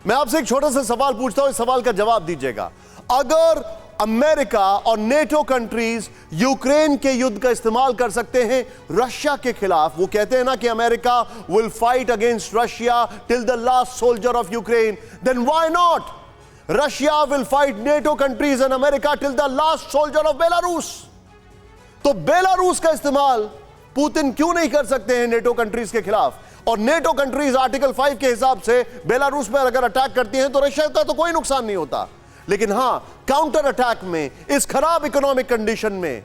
मैं आपसे एक छोटा सा सवाल पूछता हूं, इस सवाल का जवाब दीजिएगा। अगर अमेरिका और नेटो कंट्रीज यूक्रेन के युद्ध का इस्तेमाल कर सकते हैं रशिया के खिलाफ, वो कहते हैं ना कि America will fight against Russia till the last soldier of Ukraine, then why not Russia will fight NATO countries and America till the last soldier of Belarus. तो बेलारूस का इस्तेमाल पुतिन क्यों नहीं कर सकते हैं नेटो कंट्रीज के खिलाफ? और नेटो कंट्रीज आर्टिकल 5 के हिसाब से बेलारूस पर अगर अटैक करती हैं तो रशिया का तो कोई नुकसान नहीं होता, लेकिन हां, काउंटर अटैक में इस खराब इकोनॉमिक कंडीशन में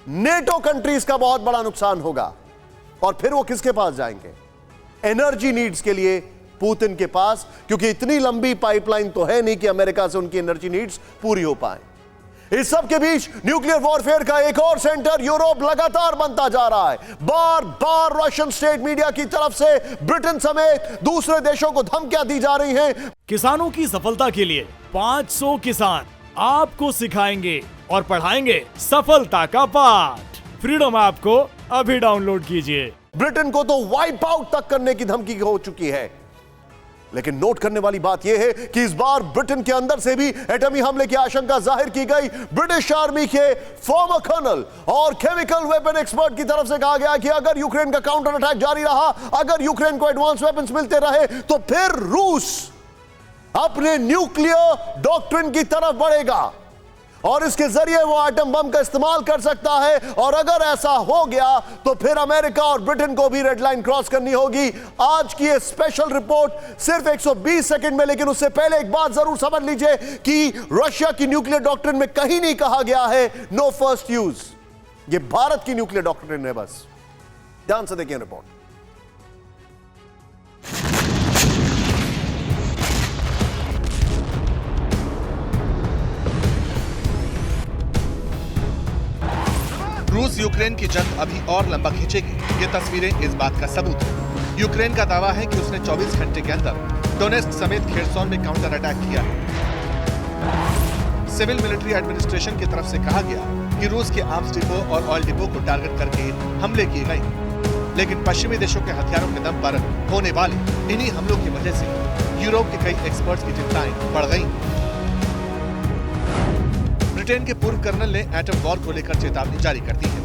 नेटो कंट्रीज का बहुत बड़ा नुकसान होगा। और फिर वो किसके पास जाएंगे? एनर्जी नीड्स के लिए पुतिन के पास, क्योंकि इतनी लंबी पाइपलाइन तो है नहीं कि अमेरिका से उनकी एनर्जी नीड्स पूरी हो पाए। इस सब के बीच न्यूक्लियर वॉरफेयर का एक और सेंटर यूरोप लगातार बनता जा रहा है। बार बार रशियन स्टेट मीडिया की तरफ से ब्रिटेन समेत दूसरे देशों को धमकियां दी जा रही हैं। किसानों की सफलता के लिए 500 किसान आपको सिखाएंगे और पढ़ाएंगे सफलता का पाठ। फ्रीडम ऐप को अभी डाउनलोड कीजिए। ब्रिटेन को तो वाइप आउट तक करने की धमकी हो चुकी है, लेकिन नोट करने वाली बात यह है कि इस बार ब्रिटेन के अंदर से भी एटमी हमले की आशंका जाहिर की गई। ब्रिटिश आर्मी के फॉर्मर कर्नल और केमिकल वेपन एक्सपर्ट की तरफ से कहा गया कि अगर यूक्रेन का काउंटर अटैक जारी रहा, अगर यूक्रेन को एडवांस वेपन्स मिलते रहे, तो फिर रूस अपने न्यूक्लियर डॉक्ट्रिन की तरफ बढ़ेगा और इसके जरिए वो एटम बम का इस्तेमाल कर सकता है। और अगर ऐसा हो गया तो फिर अमेरिका और ब्रिटेन को भी रेड लाइन क्रॉस करनी होगी। आज की ये स्पेशल रिपोर्ट सिर्फ 120 सेकंड में, लेकिन उससे पहले एक बात जरूर समझ लीजिए कि रशिया की न्यूक्लियर डॉक्ट्रिन में कहीं नहीं कहा गया है नो फर्स्ट यूज। ये भारत की न्यूक्लियर डॉक्ट्रिन है बस। ध्यान से देखिए रिपोर्ट। रूस यूक्रेन की जंग अभी और लंबा खींचेगी, ये तस्वीरें इस बात का सबूत है। यूक्रेन का दावा है कि उसने 24 घंटे के अंदर डोनेस्क समेत खेरसोन में काउंटर अटैक किया है। सिविल मिलिट्री एडमिनिस्ट्रेशन की तरफ से कहा गया कि रूस के आर्म्स डिपो और ऑयल डिपो को टारगेट करके हमले किए गए, लेकिन पश्चिमी देशों के हथियारों के दम पर होने वाले इन्हीं हमलों की वजह से यूरोप के कई एक्सपर्ट्स की चिंताएं बढ़ गई। ब्रिटेन के पूर्व कर्नल ने एटम वॉर को लेकर चेतावनी जारी कर दी है।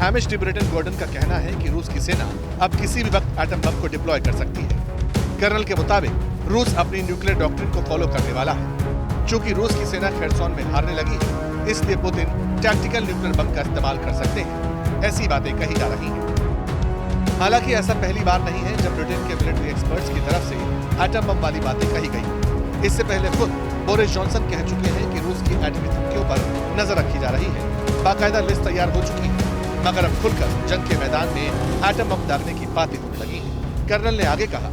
हैमिश डी ब्रिटेन गॉर्डन का कहना है कि रूस की सेना अब किसी भी वक्त एटम बम को डिप्लॉय कर सकती है। कर्नल के मुताबिक रूस अपनी न्यूक्लियर डॉक्ट्रिन को फॉलो करने वाला है। चूंकि रूस की सेना खेरसोन में हारने लगी है, इसलिए पुतिन टैक्टिकल न्यूक्लियर बम का इस्तेमाल कर सकते हैं, ऐसी बातें कही जा रही है। हालांकि ऐसा पहली बार नहीं है जब ब्रिटेन के मिलिट्री एक्सपर्ट्स की तरफ से एटम बम वाली बातें कही गई। इससे पहले खुद बोरिस जॉनसन कह चुके हैं कि रूस की एटमी धमकियों पर नजर रखी जा रही है। बाकायदा लिस्ट तैयार हो चुकी है, मगर अब खुलकर जंग के मैदान में एटम बम डालने की बातें होने लगी हैं। कर्नल ने आगे कहा,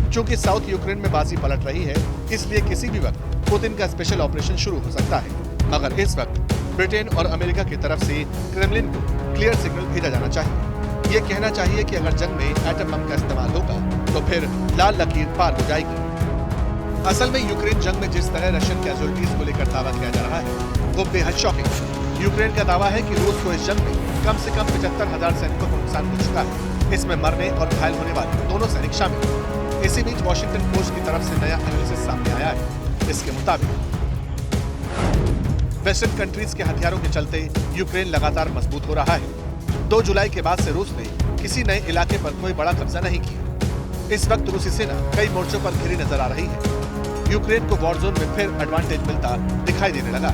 चूंकि साउथ यूक्रेन में बाजी पलट रही है, इसलिए किसी भी वक्त पुतिन का स्पेशल ऑपरेशन शुरू हो सकता है। मगर इस वक्त ब्रिटेन और अमेरिका की तरफ से क्रेमलिन को क्लियर सिग्नल भेजा जाना चाहिए। ये कहना चाहिए कि अगर जंग में एटम बम का इस्तेमाल होगा तो फिर लाल लकीर पार हो जाएगी। असल में यूक्रेन जंग में जिस तरह रशियन कैजुअलिटीज को लेकर दावा किया जा रहा है, वो बेहद शॉकिंग है। यूक्रेन का दावा है कि रूस को इस जंग में कम से कम 75,000 सैनिकों को नुकसान हो चुका है। इसमें मरने और घायल होने वाले दोनों सैनिक शामिल हैं। इसी बीच वॉशिंगटन पोस्ट की तरफ से नया एनालिसिस सामने आया है। इसके मुताबिक वेस्टर्न कंट्रीज के हथियारों के चलते यूक्रेन लगातार मजबूत हो रहा है। 2 जुलाई के बाद से रूस ने किसी नए इलाके पर कोई बड़ा कब्जा नहीं किया। इस वक्त रूसी सेना कई मोर्चों पर घिरी नजर आ रही है। यूक्रेन को वॉर जोन में फिर एडवांटेज मिलता दिखाई देने लगा।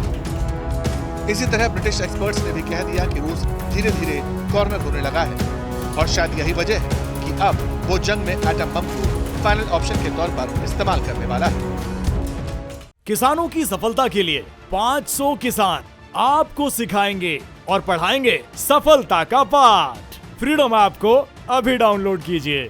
इसी तरह ब्रिटिश एक्सपर्ट्स ने भी कह दिया कि रूस धीरे धीरे कॉर्नर होने लगा है और शायद यही वजह है कि अब वो जंग में एटम बम को फाइनल ऑप्शन के तौर पर इस्तेमाल करने वाला है। किसानों की सफलता के लिए 500 किसान आपको सिखाएंगे और पढ़ाएंगे सफलता का पाठ। फ्रीडम ऐप को अभी डाउनलोड कीजिए।